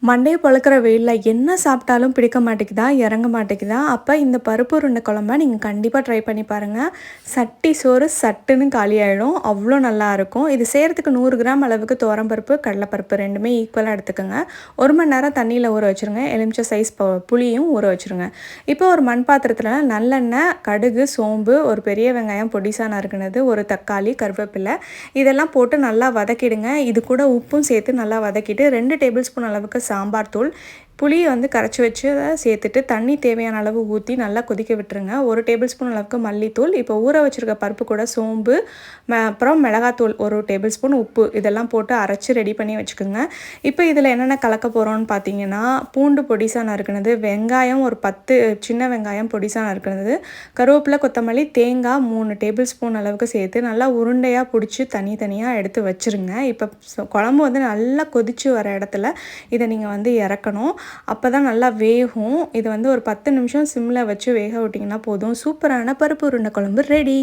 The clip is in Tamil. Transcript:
மண்டைய பொளக்குற வெயில்ல என்ன சாப்பிட்டாலும் பிடிக்க மாட்டேங்குதா, இறங்க மாட்டேங்குதா? அப்ப இந்த பருப்பு உருண்டை குழம்ப நீங்க கண்டிப்பா ட்ரை பண்ணி பாருங்க. சட்டி சோறு சட்டுன்னு காலியாயிடும். அவ்ளோ நல்லாயிருக்கும். இது செய்றதுக்கு 100 கிராம் அளவுக்கு துவரம்பருப்பு, கடலைப்பருப்பு 2மே ஈக்குவலா எடுத்துக்கங்க. 1 மணி நேரம் தண்ணியில ஊற வச்சுருங்க. எலுமிச்சை சைஸ் புளியும் ஊற வச்சுருங்க. இப்போ ஒரு மண் பாத்திரத்தில நல்லெண்ணெய், கடுகு, சோம்பு, ஒரு பெரிய வெங்காயம் பொடிசா நறுக்குனது, ஒரு தக்காளி, கருவேப்பிலை இதெல்லாம் போட்டு நல்லா வதக்கிடுங்க. இது கூட உப்பும் சேர்த்து நல்லா வதக்கிட்டு 2 டேபிள் ஸ்பூன் அளவுக்கு சாம்பார் தூள், புளியை வந்து கரைச்சி வச்சு சேர்த்துட்டு தண்ணி தேவையான அளவு ஊற்றி நல்லா கொதிக்க விட்டுருங்க. 1 டேபிள் ஸ்பூன் அளவுக்கு மல்லித்தூள், இப்போ ஊற வச்சுருக்க பருப்பு கூட சோம்பு, அப்புறம் மிளகாத்தூள் 1 டேபிள் ஸ்பூன், உப்பு இதெல்லாம் போட்டு அரைச்சி ரெடி பண்ணி வச்சுக்கோங்க. இப்போ இதில் என்னென்ன கலக்க போகிறோன்னு பார்த்தீங்கன்னா, பூண்டு பொடிசா நறுக்குனது, வெங்காயம் ஒரு 10 சின்ன வெங்காயம் பொடிசா நறுக்குனது, கருவேப்பிலை, கொத்தமல்லி, தேங்காய் 3 டேபிள் ஸ்பூன் அளவுக்கு சேர்த்து நல்லா உருண்டையாக பிடிச்சி தனித்தனியாக எடுத்து வச்சுருங்க. இப்போ குழம்பு வந்து நல்லா கொதித்து வர இடத்துல இதை நீங்கள் வந்து இறக்கணும். அப்போ தான் நல்லா வேகும். இது வந்து ஒரு 10 நிமிஷம் சிம்மில் வச்சு வேக விட்டிங்கன்னா போதும். சூப்பரான பருப்பு உருண்டை குழம்பு ரெடி.